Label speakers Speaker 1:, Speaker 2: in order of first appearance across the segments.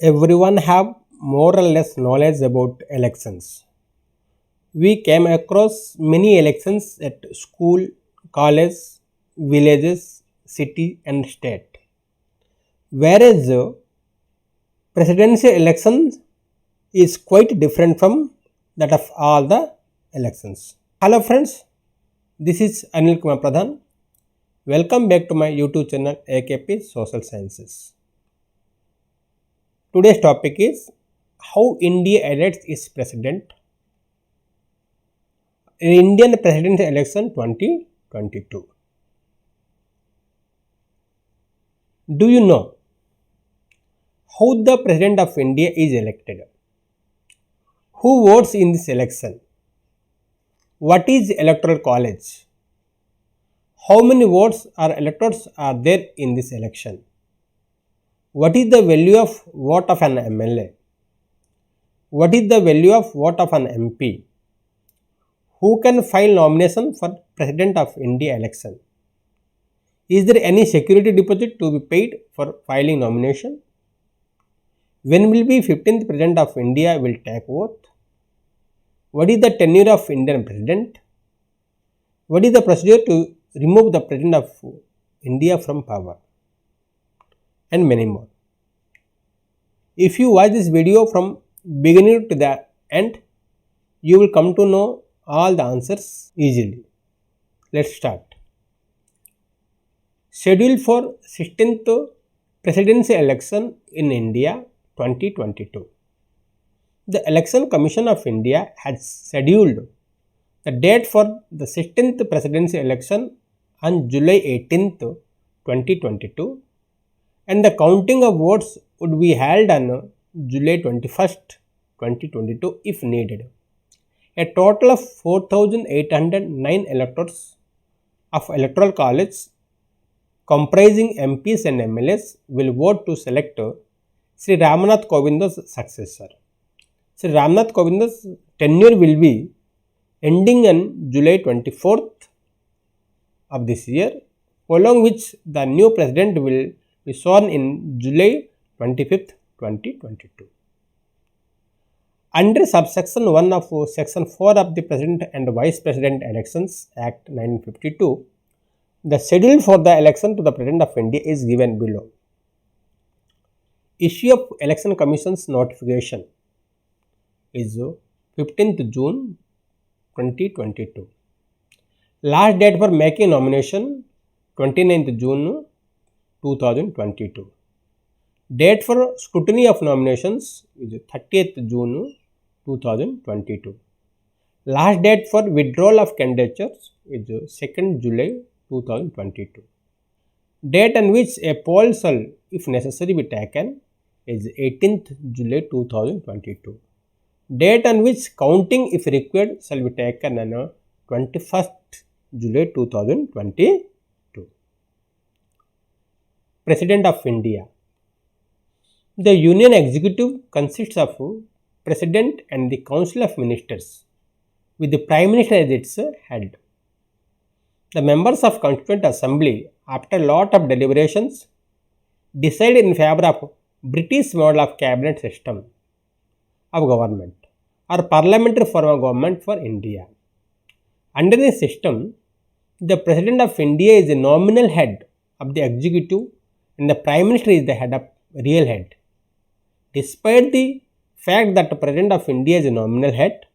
Speaker 1: Everyone have more or less knowledge about elections. We came across many elections at school, college, villages, city and state. Whereas presidential elections is quite different from that of all the elections. Hello friends, this is Anil Kumar Pradhan. Welcome back to my YouTube channel AKP Social Sciences. Today's topic is how India elects its president in Indian presidential election 2022. Do you know how the president of India is elected? Who votes in this election? What is electoral college? How many votes or electors are there in this election? What is the value of vote of an MLA? What is the value of vote of an MP? Who can file nomination for President of India election? Is there any security deposit to be paid for filing nomination? When will be 15th President of India will take oath? What is the tenure of Indian President? What is the procedure to remove the President of India from power? And many more. If you watch this video from beginning to the end, you will come to know all the answers easily. Let's start. Schedule for 16th Presidency election in India 2022. The Election Commission of India has scheduled the date for the 16th Presidency election on July 18th, 2022 and the counting of votes would be held on July 21st, 2022 if needed. A total of 4,809 electors of Electoral College comprising MPs and MLAs will vote to select Sri Ramnath Kovind's successor. Sri Ramnath Kovind's tenure will be ending on July 24th of this year, following which the new president will be sworn in July 25th, 2022. Under subsection 1 of section 4 of the President and Vice President Elections Act 1952, the schedule for the election to the President of India is given below. Issue of Election Commission's notification is 15th June 2022. Last date for making nomination 29th June 2022. Date for scrutiny of nominations is 30th June 2022. Last date for withdrawal of candidatures is 2nd July 2022. Date on which a poll shall, if necessary, be taken is 18th July 2022. Date on which counting, if required, shall be taken on 21st July 2022. President of India. The Union Executive consists of President and the Council of Ministers, with the Prime Minister as its head. The members of Constituent Assembly, after a lot of deliberations, decide in favour of British model of cabinet system of government or parliamentary form of government for India. Under this system, the President of India is the nominal head of the executive and the Prime Minister is the head of real head. Despite the fact that the President of India is a nominal head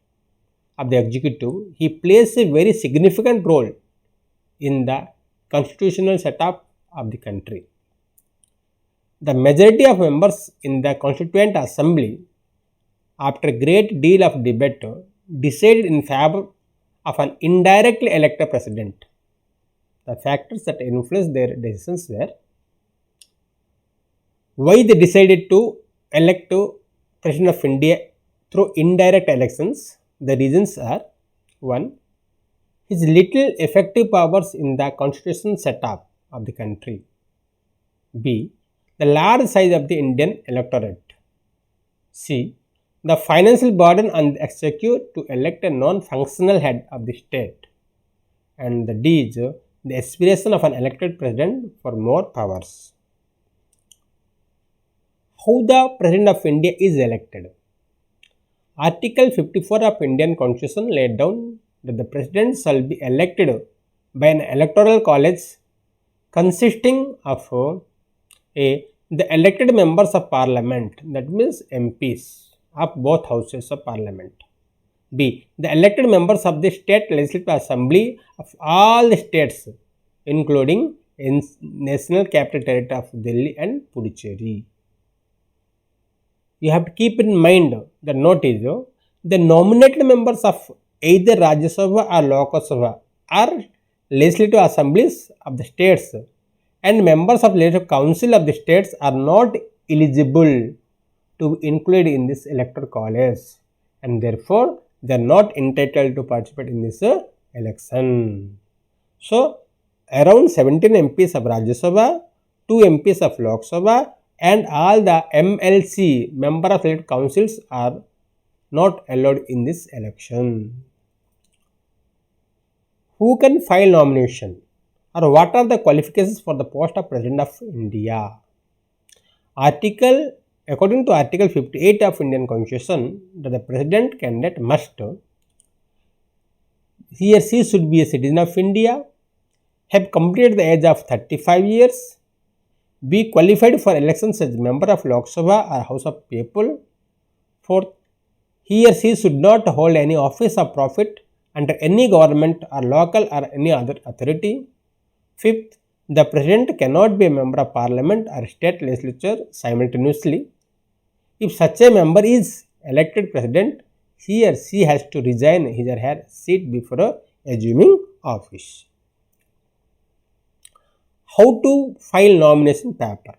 Speaker 1: of the executive, he plays a very significant role in the constitutional setup of the country. The majority of members in the Constituent Assembly, after a great deal of debate, decided in favour of an indirectly elected president. The factors that influenced their decisions were: why they decided to elect President of India through indirect elections. The reasons are: 1. His little effective powers in the constitutional setup of the country. B. The large size of the Indian electorate. C. The financial burden on the executive to elect a non-functional head of the state. And the D is the aspiration of an elected president for more powers. How the President of India is elected? Article 54 of Indian Constitution laid down that the President shall be elected by an electoral college consisting of the elected members of Parliament, that means MPs of both houses of Parliament. B. The elected members of the State Legislative Assembly of all the states, including National Capital Territory of Delhi and Puducherry. You have to keep in mind the note is the nominated members of either Rajya Sabha or Lok Sabha or legislative assemblies of the states and members of legislative council of the states are not eligible to be included in this electoral college, and therefore they are not entitled to participate in this election. So around 17 MPs of Rajya Sabha, 2 MPs of Lok Sabha and all the MLC, member of elected councils, are not allowed in this election. Who can file nomination, or what are the qualifications for the post of President of India? According to Article 58 of Indian Constitution, that the President candidate must, he or she should be a citizen of India, have completed the age of 35 years, be qualified for elections as member of Lok Sabha or House of People. Fourth, he or she should not hold any office of profit under any government or local or any other authority. Fifth, the President cannot be a member of Parliament or state legislature simultaneously. If such a member is elected President, he or she has to resign his or her seat before assuming office. How to file nomination paper?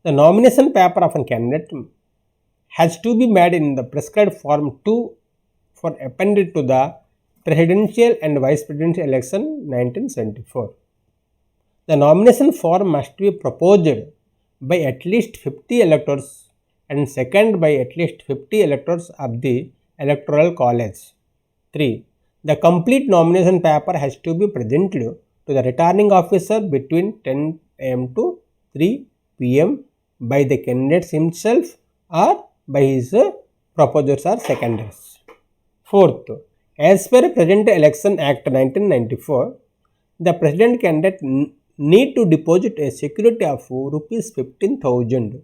Speaker 1: The nomination paper of a candidate has to be made in the prescribed form 2 for appended to the presidential and vice presidential election 1974. The nomination form must be proposed by at least 50 electors and seconded by at least 50 electors of the electoral college. 3. The complete nomination paper has to be presented to the returning officer between 10 am to 3 pm by the candidate himself or by his proposers or seconders. Fourth, as per President Election Act 1994, the President candidate need to deposit a security of rupees 15,000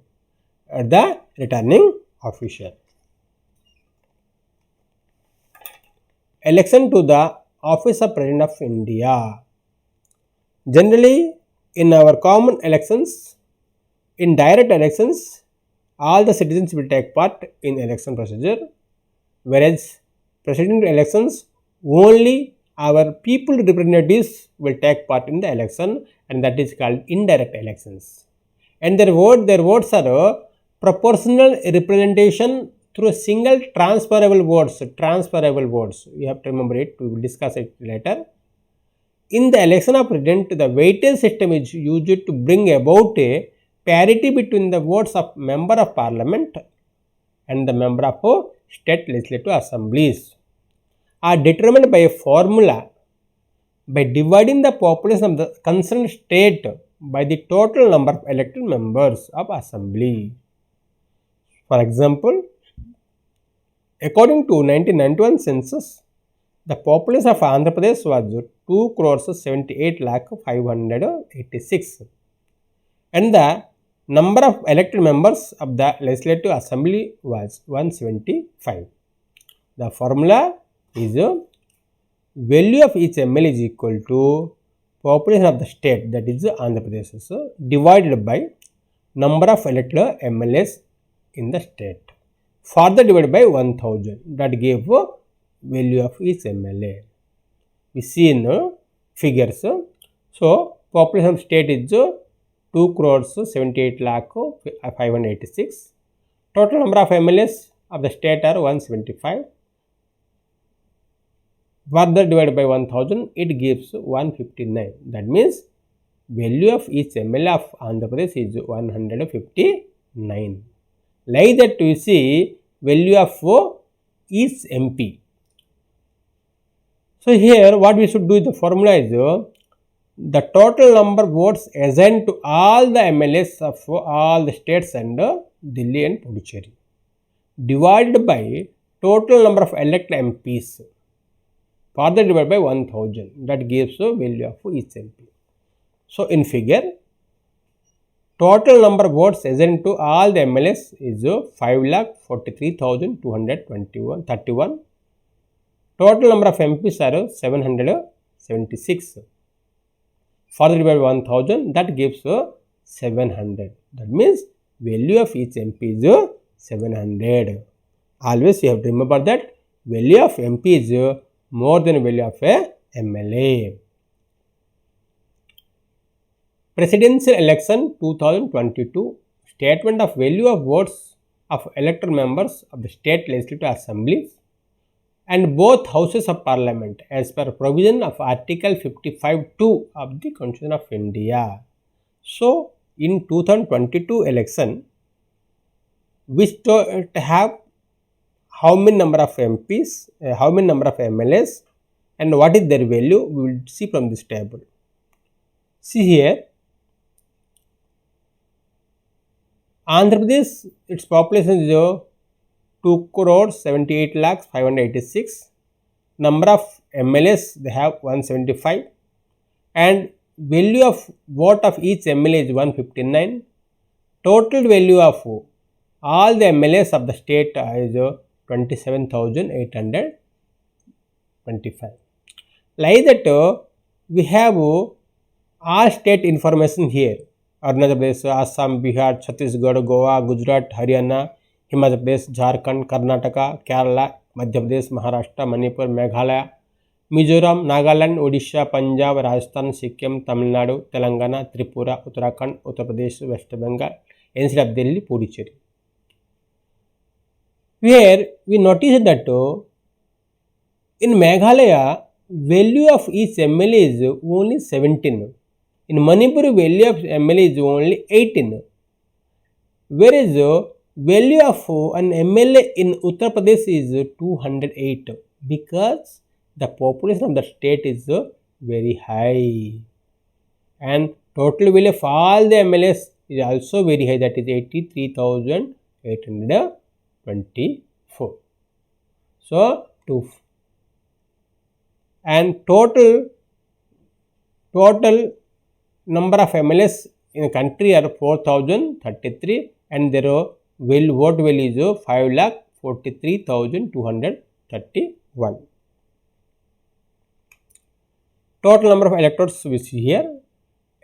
Speaker 1: at the returning officer. Election to the office of President of India. Generally, in our common elections, in direct elections, all the citizens will take part in election procedure, whereas presidential elections, only our people representatives will take part in the election, and that is called indirect elections. And their votes are proportional representation through a single transferable votes. You have to remember it, we will discuss it later. In the election of president, the weightage system is used to bring about a parity between the votes of member of parliament and the member of state legislative assemblies are determined by a formula by dividing the population of the concerned state by the total number of elected members of assembly. For example, according to 1991 census, the population of Andhra Pradesh was 2,78,586,000 and the number of elected members of the legislative assembly was 175. The formula is value of each ML is equal to population of the state, that is Andhra Pradesh, divided by number of elected MLAs in the state. Further divided by 1000, that gave value of each MLA. We see in figures. So, population of state is 2,78,586,000. Total number of MLAs of the state are 175. Further divided by 1000, it gives 159. That means value of each MLA of Andhra Pradesh is 159. Like that we see value of each MP. So here what we should do, the formula is the total number votes assigned to all the MLAs of all the states and Delhi and Puducherry divided by total number of elected MPs further divided by 1000, that gives the value of each MP. So in figure, total number of votes assigned to all the MLAs is 5,43,231. Total number of MPs are 776. Further divided by 1000, that gives 700. That means value of each MP is 700. Always you have to remember that value of MP is more than value of a MLA. Presidential election 2022 statement of value of votes of elected members of the state legislative assemblies and both houses of parliament as per provision of article 55(2) of the Constitution of India. So in 2022 election, we have how many number of MPs, how many number of MLAs, and what is their value, we will see from this table. See here, Andhra Pradesh, its population is 2,78,586. Number of MLAs, they have 175, and value of vote of each MLA is 159. Total value of all the MLAs of the state is 27,825. Like that, we have all state information here. Arunachal Pradesh, Assam, Bihar, Chhattisgarh, Goa, Gujarat, Haryana, Himachal Pradesh, Jharkhand, Karnataka, Kerala, Madhya Pradesh, Maharashtra, Manipur, Meghalaya, Mizoram, Nagaland, Odisha, Punjab, Rajasthan, Sikkim, Tamil Nadu, Telangana, Tripura, Uttarakhand, Uttar Pradesh, West Bengal, NC of Delhi, Puducherry. Where we notice that in Meghalaya, value of each MLA is only 17. In Manipur, value of MLA is only 18. Whereas value of an MLA in Uttar Pradesh is 208 because the population of the state is very high, and total value of all the MLAs is also very high, that is 83,824. So and total number of MLAs in the country are 4,033, and their vote value is 5,43,231. Total number of electors we see here.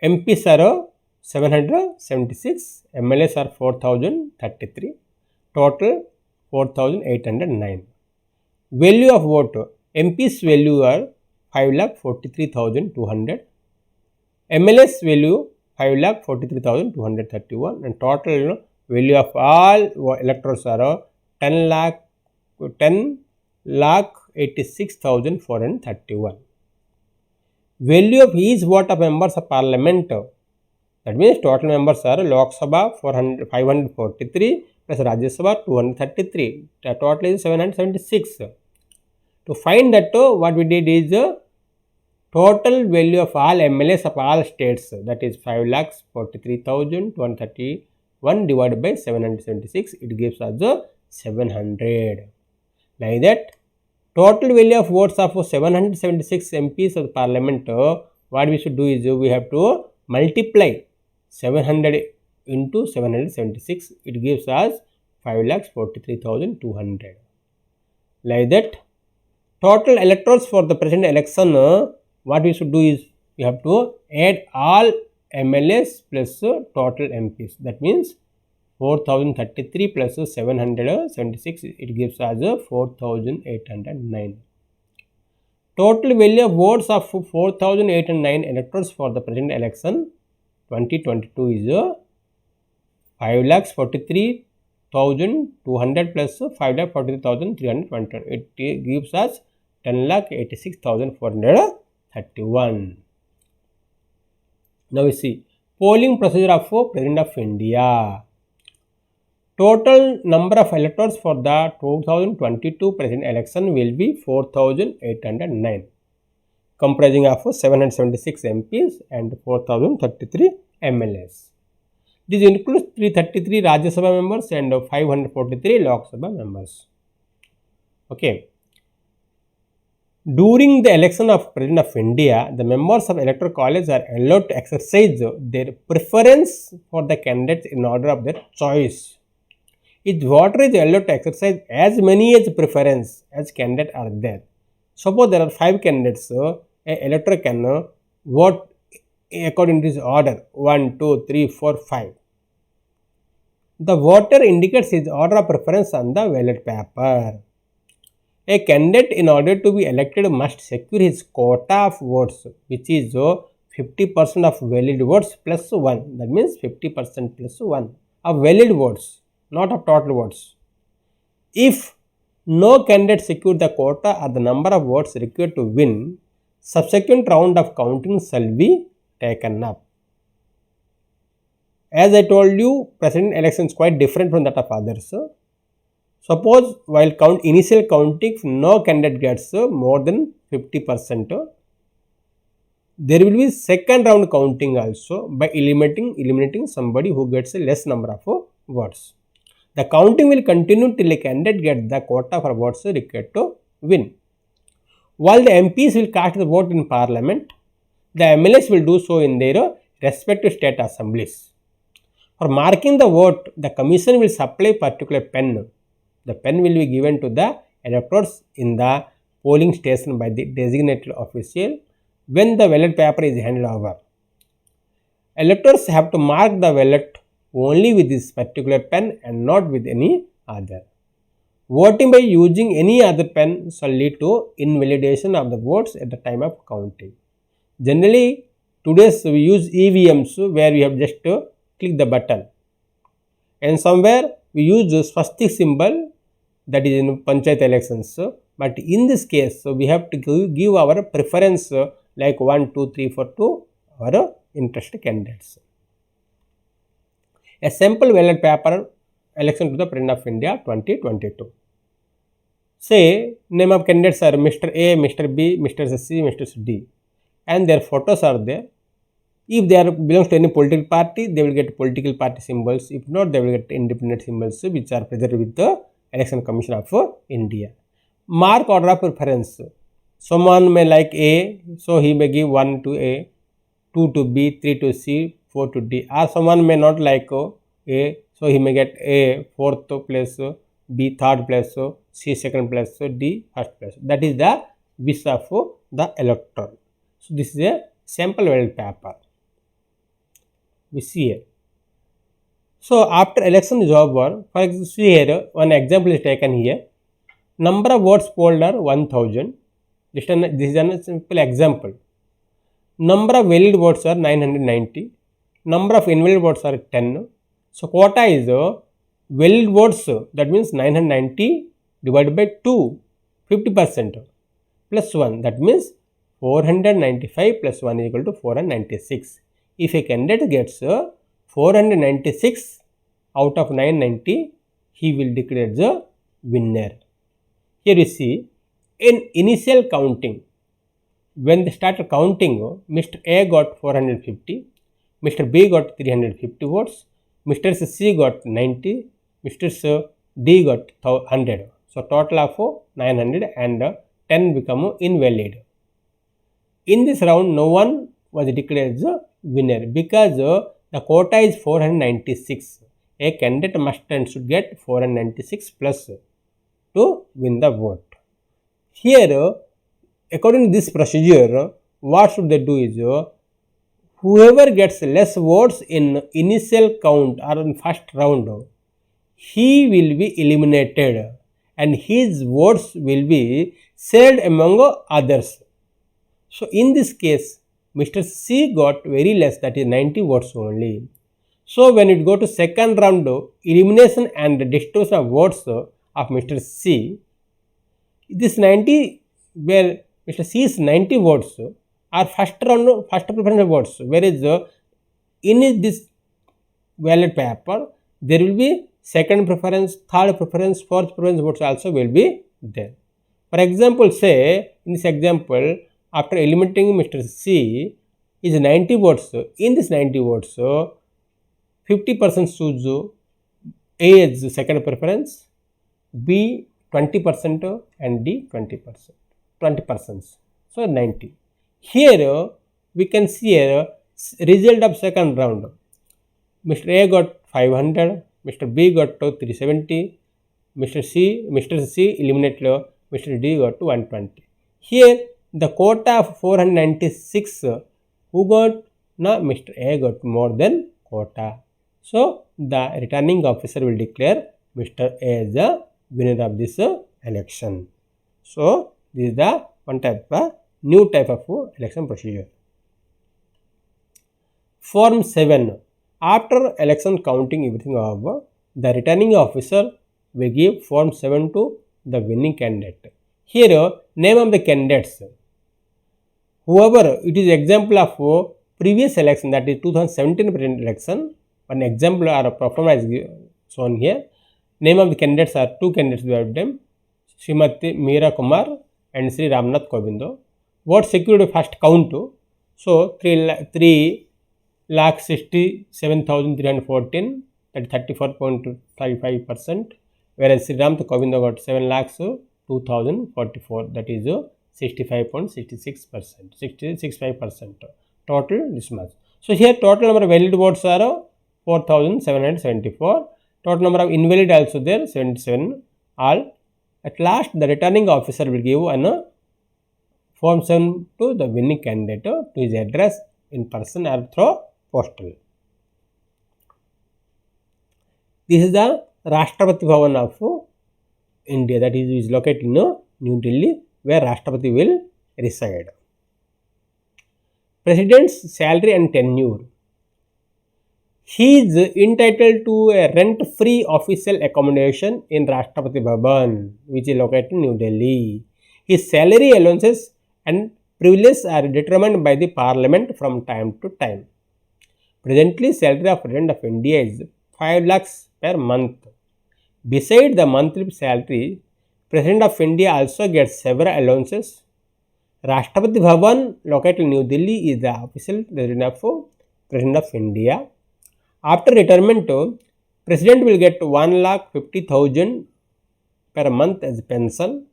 Speaker 1: MPs are 776, MLAs are 4,033, total 4,809. Value of vote, MPs value are 5,43,200, MLAs value 5,43,231, and total value of all electors are 10,86,431. Value of each vote of members of parliament, that means total members are Lok Sabha 543 plus Rajya Sabha 233, the total is 776. To find that, what we did is total value of all MLAs of all states, that is 5,43,231 divided by 776, it gives us 700. Like that, total value of votes of 776 MPs of the parliament, what we should do is we have to multiply 700 into 776, it gives us 5,43,200. Like that, total electors for the present election, what we should do is we have to add all MLAs plus total MPs, that means 4,033 plus 776, it gives us 4,809. Total value of votes of 4,809 electors for the present election 2022 is 5,43,200 plus 5,43,320. It gives us 10,86,431. Now we see polling procedure of President of India. Total number of electors for the 2022 president election will be 4,809. comprising of 776 MPs and 4033 MLAs. This includes 333 Rajya Sabha members and 543 Lok Sabha members. Okay. During the election of President of India, the members of Electoral College are allowed to exercise their preference for the candidates in order of their choice. Each voter is allowed to exercise as many as preference as candidates are there. Suppose there are 5 candidates, an elector can vote according to this order 1, 2, 3, 4, 5. The voter indicates his order of preference on the ballot paper. A candidate, in order to be elected, must secure his quota of votes, which is 50% of valid votes plus 1. That means 50% plus 1 of valid votes, not of total votes. If no candidate secure the quota or the number of votes required to win, subsequent round of counting shall be taken up. As I told you, president election is quite different from that of others. Suppose while initial counting, if no candidate gets more than 50%, there will be second round counting also by eliminating somebody who gets a less number of votes. The counting will continue till a candidate gets the quota for votes required to win. While the MPs will cast the vote in parliament, the MLAs will do so in their respective state assemblies. For marking the vote, the commission will supply particular pen. The pen will be given to the electors in the polling station by the designated official when the ballot paper is handed over. Electors have to mark the ballot only with this particular pen and not with any other. Voting by using any other pen shall lead to invalidation of the votes at the time of counting. Generally, today's we use EVMs where we have just to click the button, and somewhere we use the swastik symbol, that is in panchayat elections. But in this case, we have to give our preference like 1, 2, 3, 4 to our interested candidates. A sample ballot paper election to the President of India 2022. Say name of candidates are Mr. A, Mr. B, Mr. C, Mr. D, and their photos are there. If they belongs to any political party, they will get political party symbols. If not, they will get independent symbols which are preserved with the Election Commission of India. Mark order of preference. Someone may like A, so he may give 1 to A, 2 to B, 3 to C, 4 to D. Or someone may not like A, so he may get A 4th place, B 3rd place, C 2nd place, D 1st place. That is the wish of the elector. So this is a sample ballot paper. We see here. So after election is over, for example, see here one example is taken here. Number of votes polled are 1000. This is a simple example. Number of valid votes are 990. Number of invalid votes are 10. So quota is valid votes, that means 990 divided by 2, 50%, plus 1, that means 495 plus 1 is equal to 496. If a candidate gets 496 out of 990, he will declare the winner. Here you see, in initial counting, when they started counting, Mr. A got 450, Mr. B got 350 votes, Mr. C got 90, Mr. D got 100. So total of 900 and 10 become invalid. In this round, no one was declared the winner because the quota is 496. A candidate must and should get 496 plus to win the vote. Here, according to this procedure, what should they do is, whoever gets less votes in initial count or in first round, he will be eliminated and his votes will be shared among others. So in this case, Mr. C got very less, that is 90 votes only. So when it go to second round, elimination and distribution of votes of Mr. C, this 90 where Mr. C is 90 votes are first round, first preference votes, whereas in this ballot paper there will be second preference, third preference, fourth preference votes also will be there. For example, say in this example, after eliminating Mr. C is 90 votes. In this 90 votes, 50% choose A as second preference, B 20% and D 20%. 20%. So 90. Here we can see a result of second round. Mr. A got 500, Mr. B got to 370, Mr. C eliminated, Mr. D got to 120. Here the quota of 496 who got? Now Mr. A got more than quota. So the returning officer will declare Mr. A as the winner of this election. So this is the one type of new type of election procedure. Form 7. After election counting everything over, the returning officer will give Form 7 to the winning candidate. Here, name of the candidates. Whoever, it is example of previous election, that is 2017 president election. One example or performance shown here. Name of the candidates are two candidates we have them. Srimati Meera Kumar and Sri Ramnath Kovind. Vote secured first count. So 3,67,314, that is 34.55%, whereas Sri Ramnath Kovind got 7,02,044, that is 65.66%, 65%. Total this much. So here total number of valid votes are 4,774. Total number of invalid also there 77. All. At last the returning officer will give an Form 7 to the winning candidate to his address in person or through postal. This is the Rashtrapati Bhavan of India, that is located in New Delhi, where Rashtrapati will reside. President's salary and tenure. He is entitled to a rent-free official accommodation in Rashtrapati Bhavan, which is located in New Delhi. His salary allowances and privileges are determined by the Parliament from time to time. Presently, salary of President of India is 5 lakhs per month. Beside the monthly salary, President of India also gets several allowances. Rashtrapati Bhavan, located in New Delhi, is the official residence of President of India. After retirement, President will get 1,50,000 per month as pension,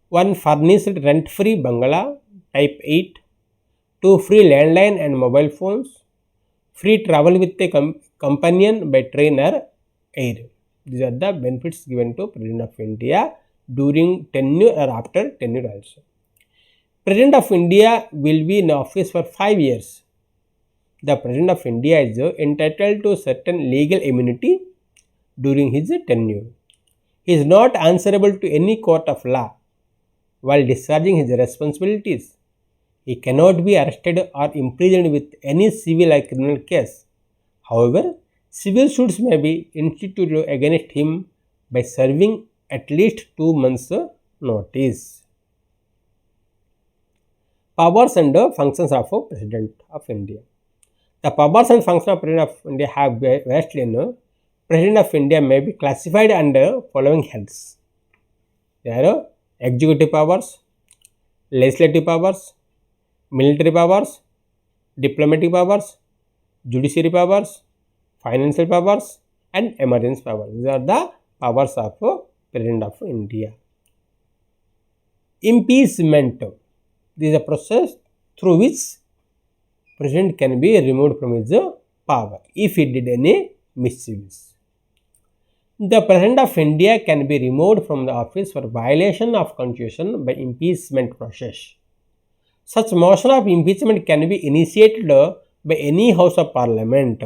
Speaker 1: one furnished rent-free bungalow type 8, 2 free landline and mobile phones, free travel with a companion by train or air. These are the benefits given to President of India during tenure or after tenure also. President of India will be in office for 5 years. The President of India is entitled to certain legal immunity during his tenure. He is not answerable to any court of law while discharging his responsibilities. He cannot be arrested or imprisoned with any civil or criminal case. However, civil suits may be instituted against him by serving at least 2 months' notice. Powers and functions of President of India. The powers and functions of President of India have vastly in President of India may be classified under following heads. There are executive powers, legislative powers, military powers, diplomatic powers, judiciary powers, financial powers and emergency powers. These are the powers of President of India. Impeachment. This is a process through which President can be removed from his power if he did any mischiefs. The President of India can be removed from the office for violation of Constitution by impeachment process. Such motion of impeachment can be initiated by any House of Parliament,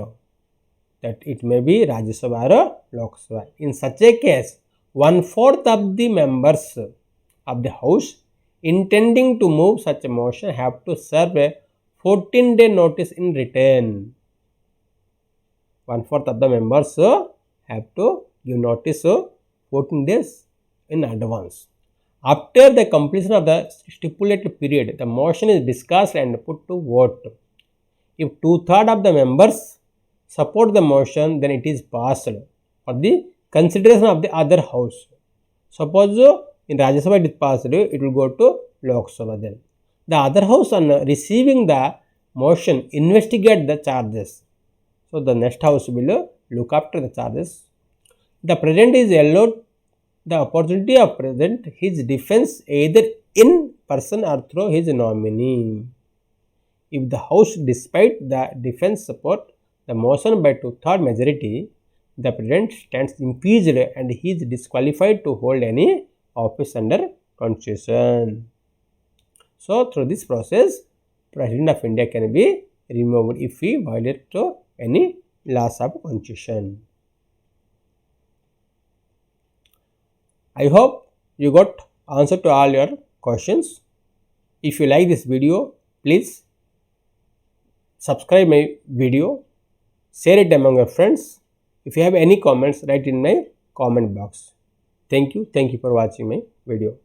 Speaker 1: that it may be Rajya Sabha or Lok Sabha. In such a case, 1/4 of the members of the House intending to move such a motion have to serve a 14-day notice in written. 1/4 of the members have to give notice 14 days in advance. After the completion of the stipulated period, the motion is discussed and put to vote. If 2/3 of the members support the motion, then it is passed for the consideration of the other house. Suppose in Rajya Sabha it is passed, it will go to Lok Sabha then. The other house on receiving the motion investigate the charges. So the next house will look after the charges. The president is allowed the opportunity of present his defense either in person or through his nominee. If the House, despite the defense support the motion by two-thirds majority, the President stands impeached and he is disqualified to hold any office under Constitution. So, through this process, President of India can be removed if he violates any laws of Constitution. I hope you got answer to all your questions. If you like this video, please subscribe my video, share it among your friends. If you have any comments, write in my comment box. Thank you for watching my video.